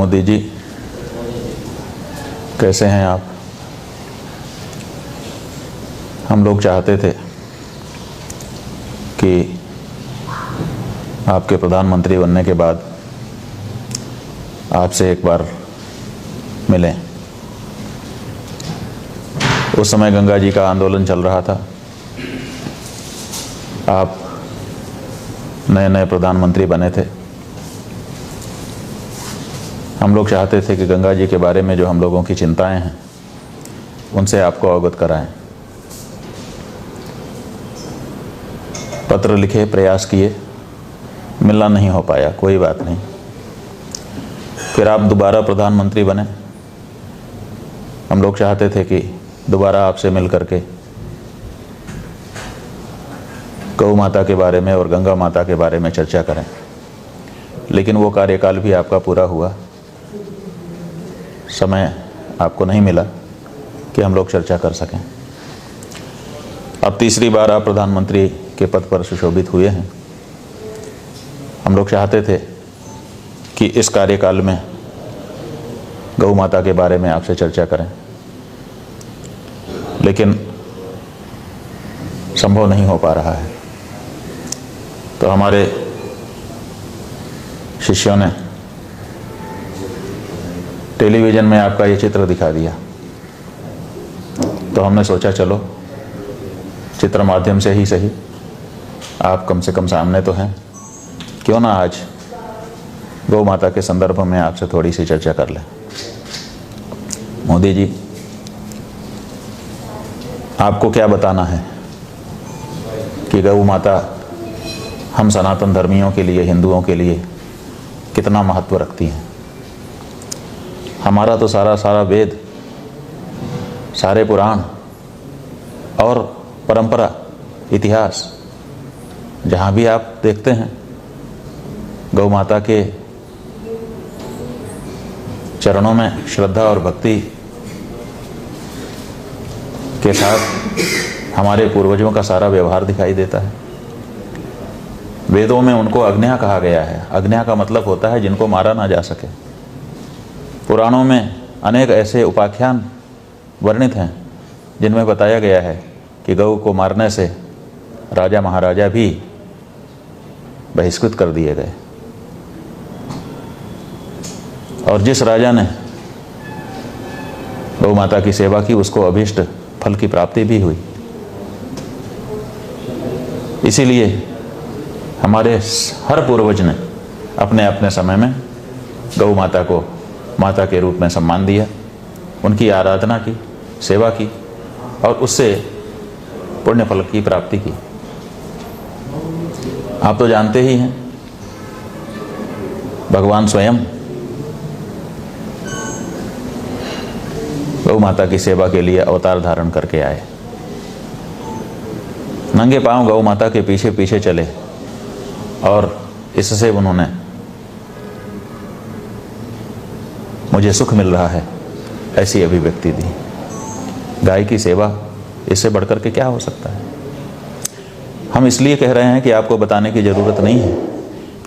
मोदी जी, कैसे हैं आप? हम लोग चाहते थे कि आपके प्रधानमंत्री बनने के बाद आपसे एक बार मिलें। उस समय गंगा जी का आंदोलन चल रहा था। आप नए नए प्रधानमंत्री बने थे। हम लोग चाहते थे कि गंगा जी के बारे में जो हम लोगों की चिंताएं हैं उनसे आपको अवगत कराएं। पत्र लिखे, प्रयास किए, मिलना नहीं हो पाया, कोई बात नहीं। फिर आप दोबारा प्रधानमंत्री बने। हम लोग चाहते थे कि दोबारा आपसे मिल करके गौ माता के बारे में और गंगा माता के बारे में चर्चा करें, लेकिन वो कार्यकाल भी आपका पूरा हुआ, समय आपको नहीं मिला कि हम लोग चर्चा कर सकें। अब तीसरी बार आप प्रधानमंत्री के पद पर सुशोभित हुए हैं। हम लोग चाहते थे कि इस कार्यकाल में गौ माता के बारे में आपसे चर्चा करें, लेकिन संभव नहीं हो पा रहा है। तो हमारे शिष्यों ने टेलीविज़न में आपका ये चित्र दिखा दिया, तो हमने सोचा चलो चित्र माध्यम से ही सही, आप कम से कम सामने तो हैं, क्यों ना आज गौ माता के संदर्भ में आपसे थोड़ी सी चर्चा कर लें। मोदी जी, आपको क्या बताना है कि गौ माता हम सनातन धर्मियों के लिए, हिंदुओं के लिए कितना महत्व रखती हैं। हमारा तो सारा वेद, सारे पुराण और परंपरा, इतिहास, जहाँ भी आप देखते हैं गौ माता के चरणों में श्रद्धा और भक्ति के साथ हमारे पूर्वजों का सारा व्यवहार दिखाई देता है। वेदों में उनको अग्न्या कहा गया है। अग्न्या का मतलब होता है जिनको मारा ना जा सके। पुराणों में अनेक ऐसे उपाख्यान वर्णित हैं जिनमें बताया गया है कि गौ को मारने से राजा महाराजा भी बहिष्कृत कर दिए गए, और जिस राजा ने गौ माता की सेवा की उसको अभीष्ट फल की प्राप्ति भी हुई। इसीलिए हमारे हर पूर्वज ने अपने अपने समय में गौ माता को माता के रूप में सम्मान दिया, उनकी आराधना की, सेवा की और उससे पुण्य फल की प्राप्ति की। आप तो जानते ही हैं, भगवान स्वयं गौ माता की सेवा के लिए अवतार धारण करके आए। नंगे पांव गौ माता के पीछे पीछे चले और इससे उन्होंने मुझे सुख मिल रहा है ऐसी अभिव्यक्ति दी। गाय की सेवा, इससे बढ़कर के क्या हो सकता है। हम इसलिए कह रहे हैं कि आपको बताने की ज़रूरत नहीं है,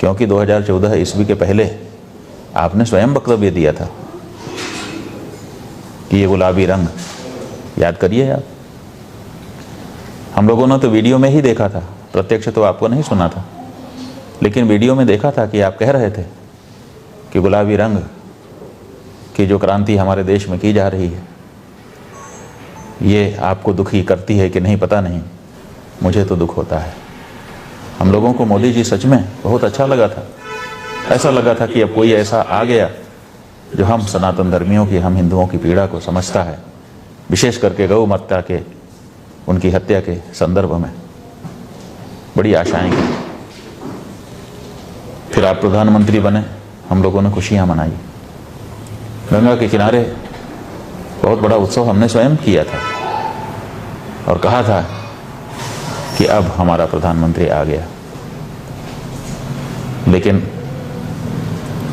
क्योंकि 2014 ईस्वी के पहले आपने स्वयं वक्तव्य दिया था कि ये गुलाबी रंग, याद करिए आप। हम लोगों ने तो वीडियो में ही देखा था, प्रत्यक्ष तो आपको नहीं सुना था, लेकिन वीडियो में देखा था कि आप कह रहे थे कि गुलाबी रंग की जो क्रांति हमारे देश में की जा रही है, ये आपको दुखी करती है कि नहीं पता नहीं, मुझे तो दुख होता है। हम लोगों को मोदी जी सच में बहुत अच्छा लगा था। ऐसा लगा था कि अब कोई ऐसा आ गया जो हम सनातन धर्मियों की, हम हिंदुओं की पीड़ा को समझता है, विशेष करके गौ माता के, उनकी हत्या के संदर्भ में बड़ी आशाएं की। फिर आप प्रधानमंत्री बने, हम लोगों ने खुशियां मनाई। गंगा के किनारे बहुत बड़ा उत्सव हमने स्वयं किया था और कहा था कि अब हमारा प्रधानमंत्री आ गया। लेकिन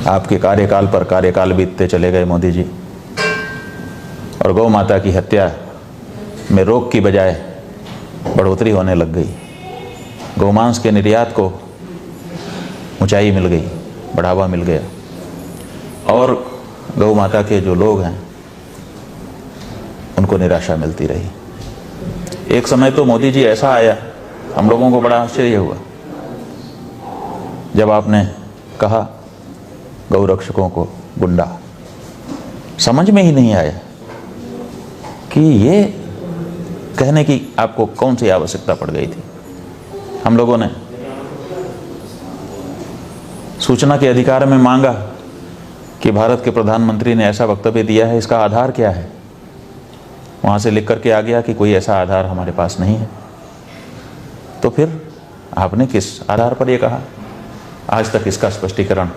आपके कार्यकाल पर कार्यकाल बीतते चले गए मोदी जी, और गौ माता की हत्या में रोक की बजाय बढ़ोतरी होने लग गई। गौमांस के निर्यात को ऊंचाई मिल गई, बढ़ावा मिल गया, और गौ माता के जो लोग हैं उनको निराशा मिलती रही। एक समय तो मोदी जी ऐसा आया, हम लोगों को बड़ा आश्चर्य हुआ जब आपने कहा गौ रक्षकों को गुंडा। समझ में ही नहीं आया कि ये कहने की आपको कौन सी आवश्यकता पड़ गई थी। हम लोगों ने सूचना के अधिकार में मांगा कि भारत के प्रधानमंत्री ने ऐसा वक्तव्य दिया है, इसका आधार क्या है। वहां से लिख करके आ गया कि कोई ऐसा आधार हमारे पास नहीं है। तो फिर आपने किस आधार पर यह कहा? आज तक इसका स्पष्टीकरण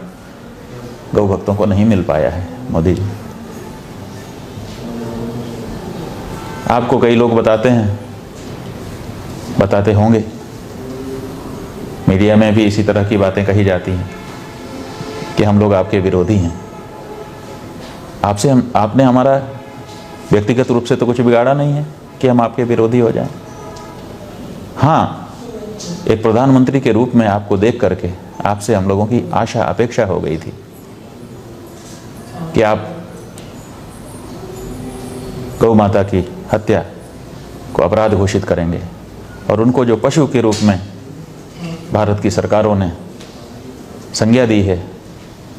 गौ भक्तों को नहीं मिल पाया है। मोदी जी, आपको कई लोग बताते हैं, बताते होंगे, मीडिया में भी इसी तरह की बातें कही जाती हैं कि हम लोग आपके विरोधी हैं। आपने हमारा व्यक्तिगत रूप से तो कुछ बिगाड़ा नहीं है कि हम आपके विरोधी हो जाएं। हाँ, एक प्रधानमंत्री के रूप में आपको देख करके आपसे हम लोगों की आशा अपेक्षा हो गई थी कि आप गौ माता की हत्या को अपराध घोषित करेंगे और उनको जो पशु के रूप में भारत की सरकारों ने संज्ञा दी है,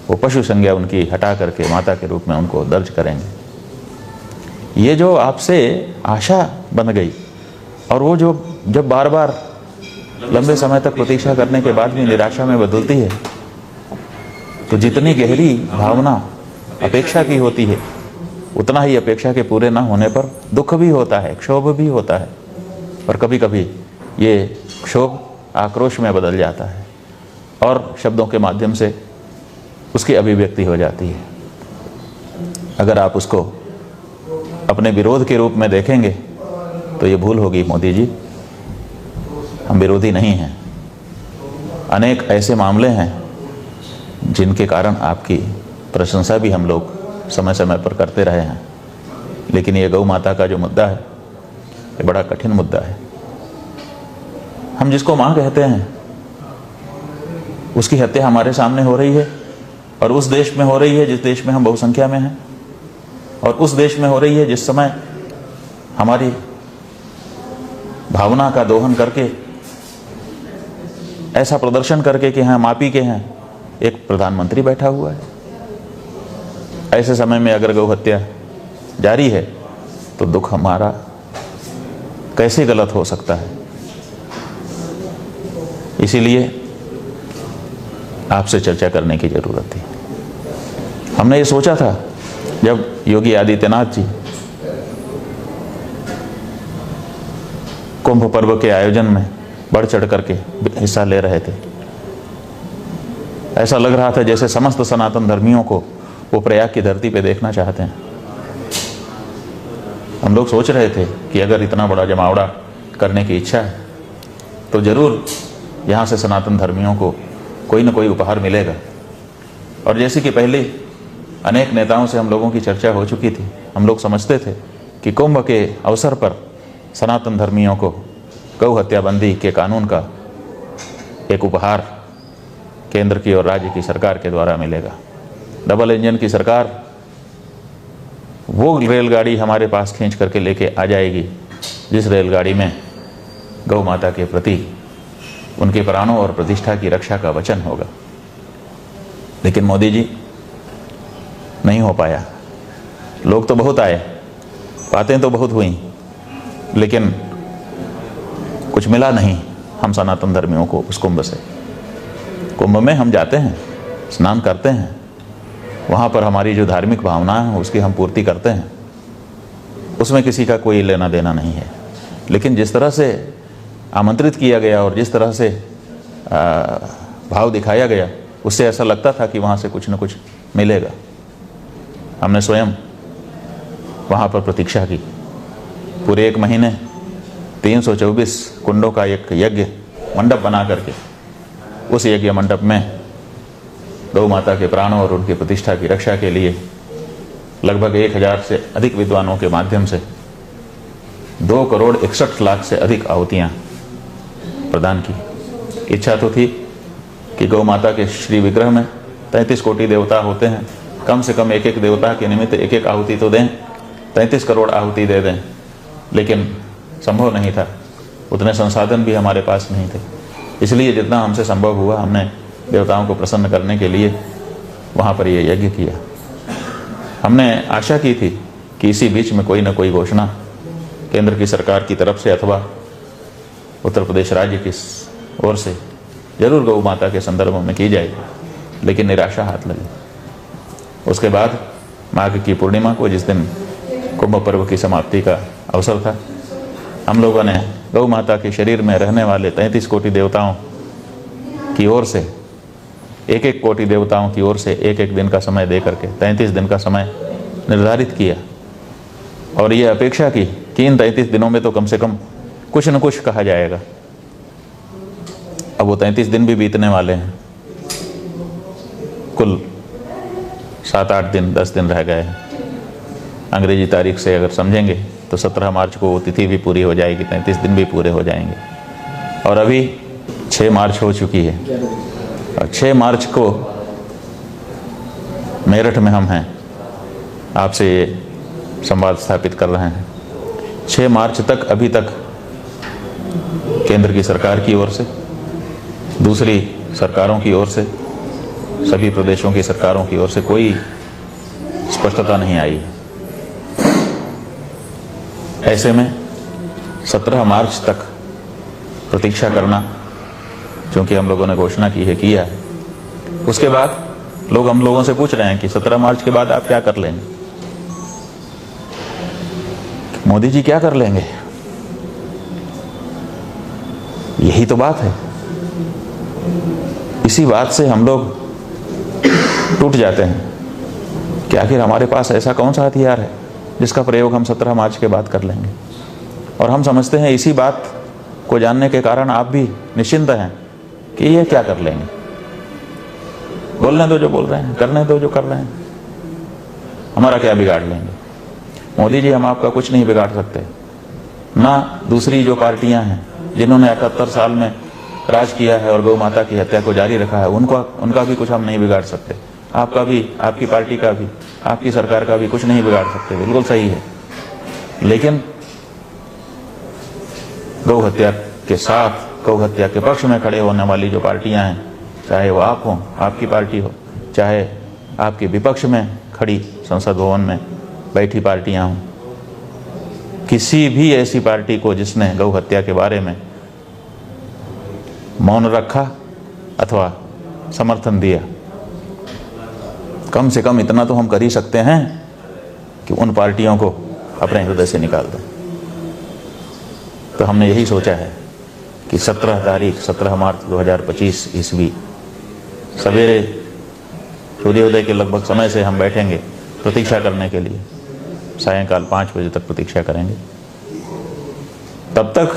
वो पशु संज्ञा उनकी हटा करके माता के रूप में उनको दर्ज करेंगे। ये जो आपसे आशा बन गई और वो जो जब बार बार लंबे समय तक प्रतीक्षा करने के बाद भी निराशा में बदलती है, तो जितनी गहरी भावना अपेक्षा की होती है, उतना ही अपेक्षा के पूरे ना होने पर दुख भी होता है, क्षोभ भी होता है, और कभी कभी ये क्षोभ आक्रोश में बदल जाता है और शब्दों के माध्यम से उसकी अभिव्यक्ति हो जाती है। अगर आप उसको अपने विरोध के रूप में देखेंगे तो ये भूल होगी मोदी जी। हम विरोधी नहीं हैं। अनेक ऐसे मामले हैं जिनके कारण आपकी प्रशंसा भी हम लोग समय समय पर करते रहे हैं, लेकिन ये गौ माता का जो मुद्दा है, ये बड़ा कठिन मुद्दा है। हम जिसको माँ कहते हैं उसकी हत्या हमारे सामने हो रही है, और उस देश में हो रही है जिस देश में हम बहुसंख्या में हैं, और उस देश में हो रही है जिस समय हमारी भावना का दोहन करके, ऐसा प्रदर्शन करके कि हम आप ही के हैं, एक प्रधानमंत्री बैठा हुआ है। ऐसे समय में अगर गौ हत्या जारी है तो दुख हमारा कैसे गलत हो सकता है। इसीलिए आपसे चर्चा करने की जरूरत थी। हमने ये सोचा था जब योगी आदित्यनाथ जी कुंभ पर्व के आयोजन में बढ़ चढ़ करके हिस्सा ले रहे थे, ऐसा लग रहा था जैसे समस्त सनातन धर्मियों को वो प्रयाग की धरती पे देखना चाहते हैं। हम लोग सोच रहे थे कि अगर इतना बड़ा जमावड़ा करने की इच्छा है तो जरूर यहाँ से सनातन धर्मियों को कोई न कोई उपहार मिलेगा। और जैसे कि पहले अनेक नेताओं से हम लोगों की चर्चा हो चुकी थी, हम लोग समझते थे कि कुंभ के अवसर पर सनातन धर्मियों को गौ हत्याबंदी के कानून का एक उपहार केंद्र की और राज्य की सरकार के द्वारा मिलेगा। डबल इंजन की सरकार वो रेलगाड़ी हमारे पास खींच करके लेके आ जाएगी जिस रेलगाड़ी में गौ माता के प्रति उनके प्राणों और प्रतिष्ठा की रक्षा का वचन होगा। लेकिन मोदी जी, नहीं हो पाया। लोग तो बहुत आए, बातें तो बहुत हुई, लेकिन कुछ मिला नहीं हम सनातन धर्मियों को उस कुंभ से। कुंभ में हम जाते हैं, स्नान करते हैं, वहाँ पर हमारी जो धार्मिक भावना है उसकी हम पूर्ति करते हैं, उसमें किसी का कोई लेना देना नहीं है। लेकिन जिस तरह से आमंत्रित किया गया और जिस तरह से भाव दिखाया गया, उससे ऐसा लगता था कि वहाँ से कुछ न कुछ मिलेगा। हमने स्वयं वहाँ पर प्रतीक्षा की पूरे 1 महीने। 324 कुंडों का एक यज्ञ मंडप बना करके उस यज्ञ मंडप में गौ माता के प्राणों और उनकी प्रतिष्ठा की रक्षा के लिए लगभग 1000 से अधिक विद्वानों के माध्यम से 2,61,00,000 से अधिक आहुतियाँ प्रदान की। इच्छा तो थी कि गौ माता के श्री विग्रह में 33 कोटि देवता होते हैं, कम से कम एक एक देवता के निमित्त एक एक आहुति तो दें, 33 करोड़ आहुति दे दें, लेकिन संभव नहीं था, उतने संसाधन भी हमारे पास नहीं थे। इसलिए जितना हमसे संभव हुआ हमने देवताओं को प्रसन्न करने के लिए वहाँ पर ये यज्ञ किया। हमने आशा की थी कि इसी बीच में कोई न कोई घोषणा केंद्र की सरकार की तरफ से अथवा उत्तर प्रदेश राज्य की ओर से जरूर गौ माता के संदर्भ में की जाएगी, लेकिन निराशा हाथ लगी। उसके बाद माघ की पूर्णिमा को, जिस दिन कुंभ पर्व की समाप्ति का अवसर था, हम लोगों ने गौ माता के शरीर में रहने वाले 33 कोटि देवताओं की ओर से, एक एक कोटि देवताओं की ओर से एक एक दिन का समय दे करके 33 दिन का समय निर्धारित किया और ये अपेक्षा की कि इन 33 दिनों में तो कम से कम कुछ न कुछ कहा जाएगा। अब वो 33 दिन भी बीतने वाले हैं, कुल 7-8 दिन 10 दिन रह गए हैं। अंग्रेजी तारीख से अगर समझेंगे तो 17 मार्च को वो तिथि भी पूरी हो जाएगी, 33 दिन भी पूरे हो जाएंगे। और अभी 6 मार्च हो चुकी है और 6 मार्च को मेरठ में हम हैं, आपसे ये संवाद स्थापित कर रहे हैं। 6 मार्च तक अभी तक केंद्र की सरकार की ओर से, दूसरी सरकारों की ओर से, सभी प्रदेशों की सरकारों की ओर से कोई स्पष्टता नहीं आई है। ऐसे में 17 मार्च तक प्रतीक्षा करना, क्योंकि हम लोगों ने घोषणा की है, किया है। उसके बाद लोग हम लोगों से पूछ रहे हैं कि 17 मार्च के बाद आप क्या कर लेंगे, मोदी जी क्या कर लेंगे। यही तो बात है, इसी बात से हम लोग टूट जाते हैं कि आखिर हमारे पास ऐसा कौन सा हथियार है जिसका प्रयोग हम 17 मार्च के बाद कर लेंगे। और हम समझते हैं इसी बात को जानने के कारण आप भी निश्चिंत हैं कि ये क्या कर लेंगे, बोलने दो जो बोल रहे हैं, करने दो जो कर रहे हैं, हमारा क्या बिगाड़ लेंगे। मोदी जी, हम आपका कुछ नहीं बिगाड़ सकते, ना दूसरी जो पार्टियां हैं जिन्होंने 78 साल में राज किया है और गौ माता की हत्या को जारी रखा है, उनका भी कुछ हम नहीं बिगाड़ सकते। आपका भी, आपकी पार्टी का भी, आपकी सरकार का भी कुछ नहीं बिगाड़ सकते, बिल्कुल सही है। लेकिन गौ हत्या के साथ, गौ हत्या के पक्ष में खड़े होने वाली जो पार्टियां हैं, चाहे वो आप हों, आपकी पार्टी हो, चाहे आपके विपक्ष में खड़ी संसद भवन में बैठी पार्टियां हों, किसी भी ऐसी पार्टी को जिसने गौ हत्या के बारे में मौन रखा अथवा समर्थन दिया, कम से कम इतना तो हम कर ही सकते हैं कि उन पार्टियों को अपने हृदय से निकाल दें। तो हमने यही सोचा है कि 17 मार्च 2025 ईस्वी सवेरे सूर्योदय के लगभग समय से हम बैठेंगे प्रतीक्षा करने के लिए, सायंकाल 5 बजे तक प्रतीक्षा करेंगे। तब तक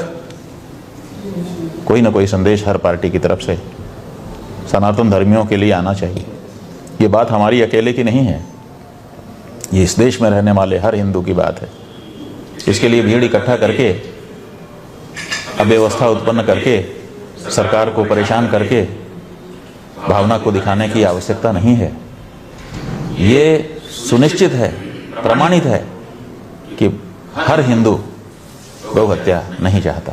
कोई ना कोई संदेश हर पार्टी की तरफ से सनातन धर्मियों के लिए आना चाहिए। ये बात हमारी अकेले की नहीं है, ये इस देश में रहने वाले हर हिंदू की बात है। इसके लिए भीड़ इकट्ठा करके, अव्यवस्था उत्पन्न करके, सरकार को परेशान करके भावना को दिखाने की आवश्यकता नहीं है। ये सुनिश्चित है, प्रमाणित है कि हर हिंदू गौ हत्या नहीं चाहता।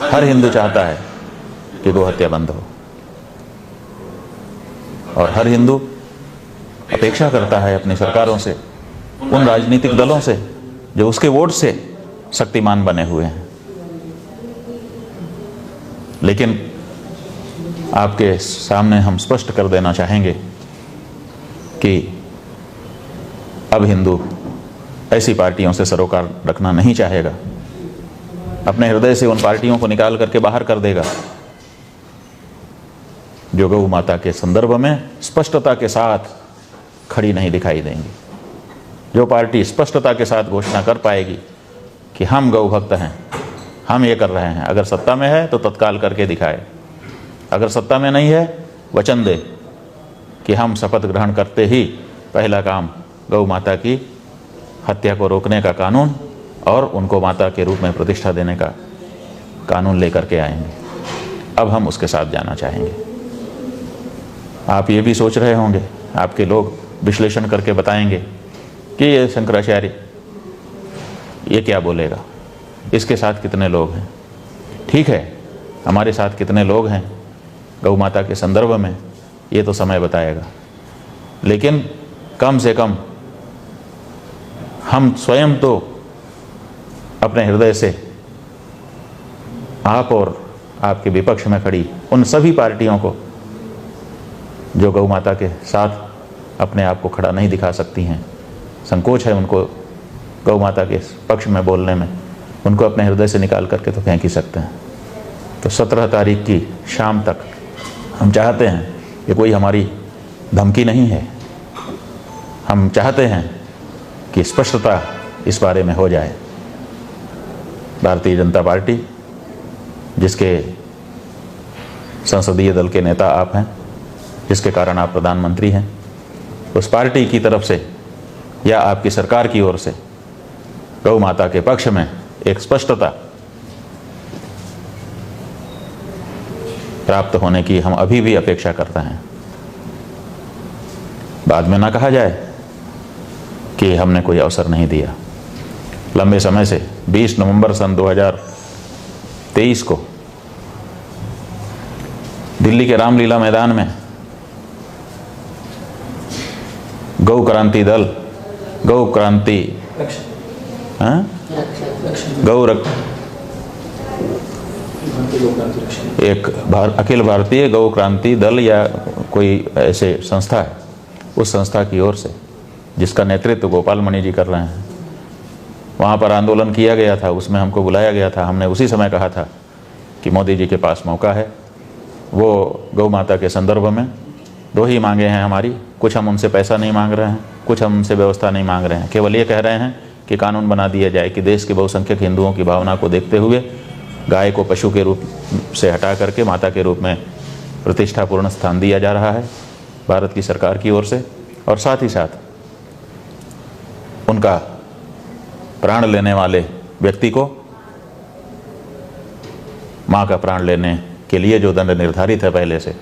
हर हिंदू चाहता है कि गौ हत्या बंद हो, और हर हिंदू अपेक्षा करता है अपनी सरकारों से, उन राजनीतिक दलों से जो उसके वोट से शक्तिमान बने हुए हैं। लेकिन आपके सामने हम स्पष्ट कर देना चाहेंगे कि अब हिंदू ऐसी पार्टियों से सरोकार रखना नहीं चाहेगा, अपने हृदय से उन पार्टियों को निकाल करके बाहर कर देगा जो गौ माता के संदर्भ में स्पष्टता के साथ खड़ी नहीं दिखाई देंगी। जो पार्टी स्पष्टता के साथ घोषणा कर पाएगी कि हम गौ भक्त हैं, हम ये कर रहे हैं, अगर सत्ता में है तो तत्काल करके दिखाए, अगर सत्ता में नहीं है वचन दे कि हम शपथ ग्रहण करते ही पहला काम गौ माता की हत्या को रोकने का कानून और उनको माता के रूप में प्रतिष्ठा देने का कानून लेकर के आएंगे। अब हम उसके साथ जाना चाहेंगे। आप ये भी सोच रहे होंगे, आपके लोग विश्लेषण करके बताएंगे कि ये शंकराचार्य ये क्या बोलेगा, इसके साथ कितने लोग हैं। ठीक है, हमारे साथ कितने लोग हैं गौ माता के संदर्भ में, ये तो समय बताएगा, लेकिन कम से कम हम स्वयं तो अपने हृदय से आप और आपके विपक्ष में खड़ी उन सभी पार्टियों को जो गौ माता के साथ अपने आप को खड़ा नहीं दिखा सकती हैं, संकोच है उनको गौ माता के पक्ष में बोलने में, उनको अपने हृदय से निकाल करके तो फेंक ही सकते हैं। तो 17 तारीख की शाम तक हम चाहते हैं, ये कोई हमारी धमकी नहीं है, हम चाहते हैं कि स्पष्टता इस बारे में हो जाए। भारतीय जनता पार्टी, जिसके संसदीय दल के नेता आप हैं, जिसके कारण आप प्रधानमंत्री हैं, उस पार्टी की तरफ से या आपकी सरकार की ओर से गौ माता के पक्ष में एक स्पष्टता प्राप्त होने की हम अभी भी अपेक्षा करते हैं। बाद में ना कहा जाए कि हमने कोई अवसर नहीं दिया। लंबे समय से 20 नवंबर सन 2023 को दिल्ली के रामलीला मैदान में गौ क्रांति दल, गौ क्रांति अखिल भारतीय गौ क्रांति दल या कोई ऐसे संस्था है, उस संस्था की ओर से, जिसका नेतृत्व गोपाल मणि जी कर रहे हैं, वहाँ पर आंदोलन किया गया था, उसमें हमको बुलाया गया था। हमने उसी समय कहा था कि मोदी जी के पास मौका है, वो गौ माता के संदर्भ में 2 ही मांगे हैं हमारी। कुछ हम उनसे पैसा नहीं मांग रहे हैं, कुछ हम उनसे व्यवस्था नहीं मांग रहे हैं, केवल ये कह रहे हैं कि कानून बना दिया जाए कि देश के बहुसंख्यक हिंदुओं की भावना को देखते हुए गाय को पशु के रूप से हटा करके माता के रूप में प्रतिष्ठापूर्ण स्थान दिया जा रहा है भारत की सरकार की ओर से, और साथ ही साथ उनका प्राण लेने वाले व्यक्ति को मां का प्राण लेने के लिए जो दंड निर्धारित है पहले से,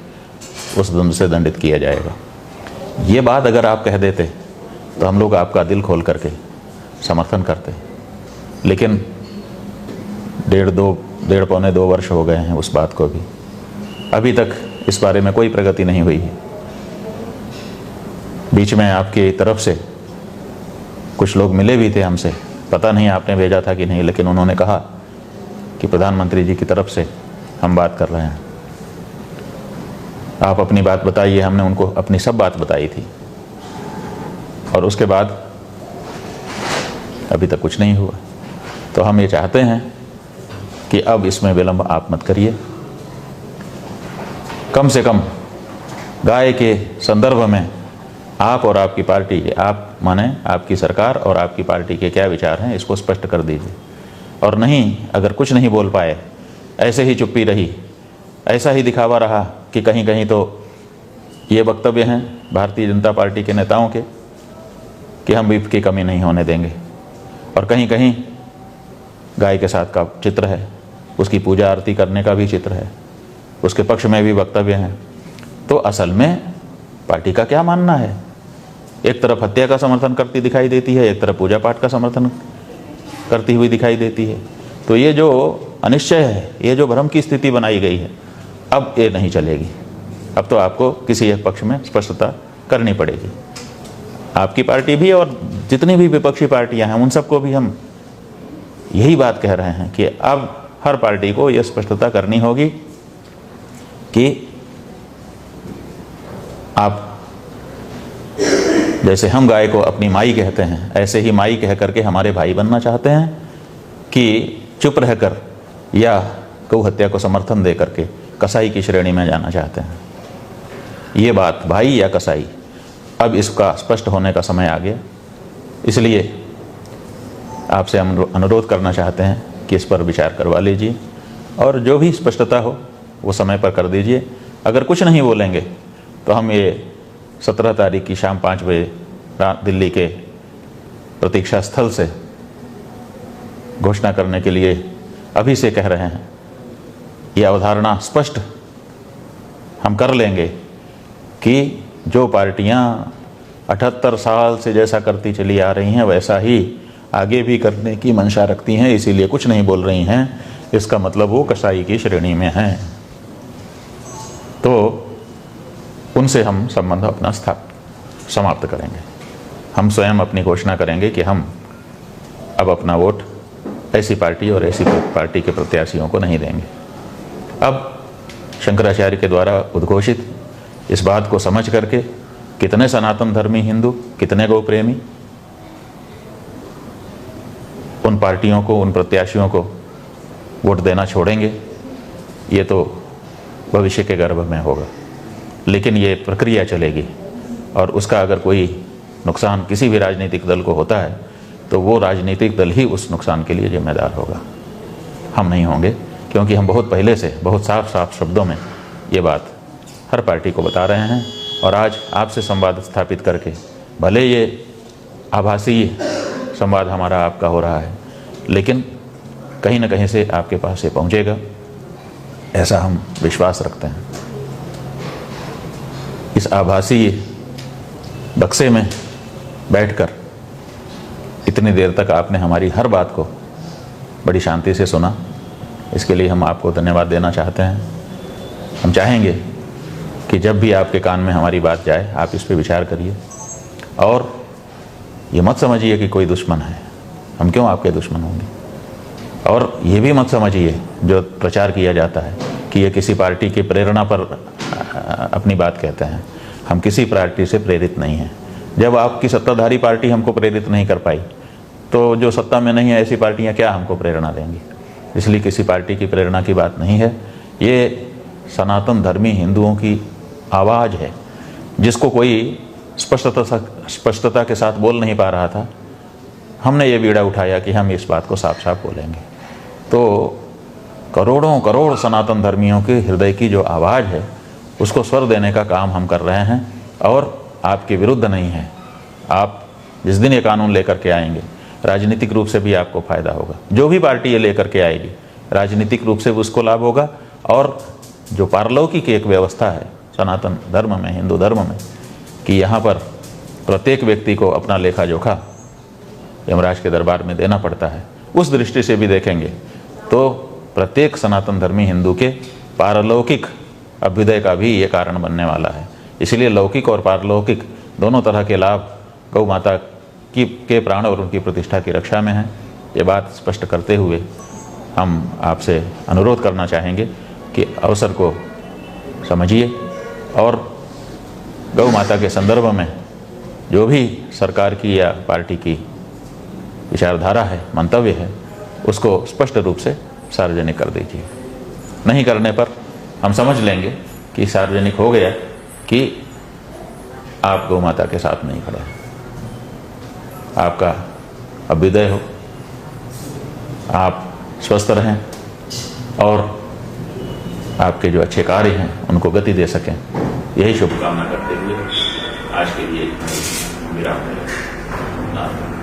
उस दंड से दंडित किया जाएगा। ये बात अगर आप कह देते तो हम लोग आपका दिल खोल करके समर्थन करते, लेकिन 1.5 पौने 2 वर्ष हो गए हैं उस बात को भी, अभी तक इस बारे में कोई प्रगति नहीं हुई है। बीच में आपकी तरफ से कुछ लोग मिले भी थे हमसे, पता नहीं आपने भेजा था कि नहीं, लेकिन उन्होंने कहा कि प्रधानमंत्री जी की तरफ से हम बात कर रहे हैं, आप अपनी बात बताइए। हमने उनको अपनी सब बात बताई थी, और उसके बाद अभी तक कुछ नहीं हुआ। तो हम ये चाहते हैं कि अब इसमें विलंब आप मत करिए, कम से कम गाय के संदर्भ में आप और आपकी पार्टी, आप माने आपकी सरकार और आपकी पार्टी के क्या विचार हैं, इसको स्पष्ट कर दीजिए। और नहीं, अगर कुछ नहीं बोल पाए, ऐसे ही चुप्पी रही, ऐसा ही दिखावा रहा कि कहीं कहीं तो ये वक्तव्य हैं भारतीय जनता पार्टी के नेताओं के कि हम बीफ की कमी नहीं होने देंगे, और कहीं कहीं गाय के साथ का चित्र है, उसकी पूजा आरती करने का भी चित्र है, उसके पक्ष में भी वक्तव्य हैं, तो असल में पार्टी का क्या मानना है? एक तरफ हत्या का समर्थन करती दिखाई देती है, एक तरफ पूजा पाठ का समर्थन करती हुई दिखाई देती है। तो ये जो अनिश्चय है, ये जो भ्रम की स्थिति बनाई गई है, अब ये नहीं चलेगी। अब तो आपको किसी एक पक्ष में स्पष्टता करनी पड़ेगी। आपकी पार्टी भी और जितनी भी विपक्षी पार्टियां हैं, उन सबको भी हम यही बात कह रहे हैं कि अब हर पार्टी को यह स्पष्टता करनी होगी कि आप, जैसे हम गाय को अपनी माई कहते हैं, ऐसे ही माई कह करके हमारे भाई बनना चाहते हैं कि चुप रहकर या गौ हत्या को समर्थन दे करके कसाई की श्रेणी में जाना चाहते हैं? ये बात, भाई या कसाई, अब इसका स्पष्ट होने का समय आ गया। इसलिए आपसे हम अनुरोध करना चाहते हैं कि इस पर विचार करवा लीजिए, और जो भी स्पष्टता हो वो समय पर कर दीजिए। अगर कुछ नहीं बोलेंगे तो हम ये 17 तारीख की शाम 5 बजे दिल्ली के प्रतीक्षा स्थल से घोषणा करने के लिए अभी से कह रहे हैं। ये अवधारणा स्पष्ट हम कर लेंगे कि जो पार्टियां 78 साल से जैसा करती चली आ रही हैं वैसा ही आगे भी करने की मंशा रखती हैं, इसीलिए कुछ नहीं बोल रही हैं। इसका मतलब वो कसाई की श्रेणी में हैं, तो उनसे हम संबंध अपना समाप्त करेंगे। हम स्वयं अपनी घोषणा करेंगे कि हम अब अपना वोट ऐसी पार्टी और ऐसी पार्टी के प्रत्याशियों को नहीं देंगे। अब शंकराचार्य के द्वारा उद्घोषित इस बात को समझ करके कितने सनातन धर्मी हिंदू, कितने गौ प्रेमी उन पार्टियों को, उन प्रत्याशियों को वोट देना छोड़ेंगे, ये तो भविष्य के गर्भ में होगा। लेकिन ये प्रक्रिया चलेगी और उसका अगर कोई नुकसान किसी भी राजनीतिक दल को होता है तो वो राजनीतिक दल ही उस नुकसान के लिए जिम्मेदार होगा, हम नहीं होंगे। क्योंकि हम बहुत पहले से बहुत साफ शब्दों में ये बात हर पार्टी को बता रहे हैं और आज आपसे संवाद स्थापित करके, भले ये आभासी संवाद हमारा आपका हो रहा है, लेकिन कहीं ना कहीं से आपके पास ये पहुंचेगा, ऐसा हम विश्वास रखते हैं। इस आभासी बक्से में बैठकर इतनी देर तक आपने हमारी हर बात को बड़ी शांति से सुना, इसके लिए हम आपको धन्यवाद देना चाहते हैं। हम चाहेंगे कि जब भी आपके कान में हमारी बात जाए आप इस पर विचार करिए और ये मत समझिए कि कोई दुश्मन है, हम क्यों आपके दुश्मन होंगे। और ये भी मत समझिए जो प्रचार किया जाता है कि ये किसी पार्टी की प्रेरणा पर अपनी बात कहते हैं, हम किसी पार्टी से प्रेरित नहीं हैं। जब आपकी सत्ताधारी पार्टी हमको प्रेरित नहीं कर पाई तो जो सत्ता में नहीं है ऐसी पार्टियां क्या हमको प्रेरणा देंगी। इसलिए किसी पार्टी की प्रेरणा की बात नहीं है, ये सनातन धर्मी हिंदुओं की आवाज़ है जिसको कोई स्पष्टता के साथ बोल नहीं पा रहा था। हमने ये बीड़ा उठाया कि हम इस बात को साफ साफ बोलेंगे। तो करोड़ों करोड़ सनातन धर्मियों के हृदय की जो आवाज़ है उसको स्वर देने का काम हम कर रहे हैं और आपके विरुद्ध नहीं है। आप जिस दिन ये कानून लेकर के आएंगे राजनीतिक रूप से भी आपको फ़ायदा होगा। जो भी पार्टी ये लेकर के आएगी राजनीतिक रूप से उसको लाभ होगा और जो पारलौकिक एक व्यवस्था है सनातन धर्म में, हिंदू धर्म में, कि यहाँ पर प्रत्येक व्यक्ति को अपना लेखा जोखा यमराज के दरबार में देना पड़ता है, उस दृष्टि से भी देखेंगे तो प्रत्येक सनातन धर्मी हिंदू के पारलौकिक अभ्युदय का भी ये कारण बनने वाला है। इसलिए लौकिक और पारलौकिक दोनों तरह के लाभ गौ माता के प्राण और उनकी प्रतिष्ठा की रक्षा में है। ये बात स्पष्ट करते हुए हम आपसे अनुरोध करना चाहेंगे कि अवसर को समझिए और गौ माता के संदर्भ में जो भी सरकार की या पार्टी की विचारधारा है, मंतव्य है, उसको स्पष्ट रूप से सार्वजनिक कर दीजिए। नहीं करने पर हम समझ लेंगे कि सार्वजनिक हो गया कि आप गौ माता के साथ नहीं खड़े। आपका अभ्युदय हो, आप स्वस्थ रहें और आपके जो अच्छे कार्य हैं उनको गति दे सकें, यही शुभकामना करते हुए आज के लिए विराम दें।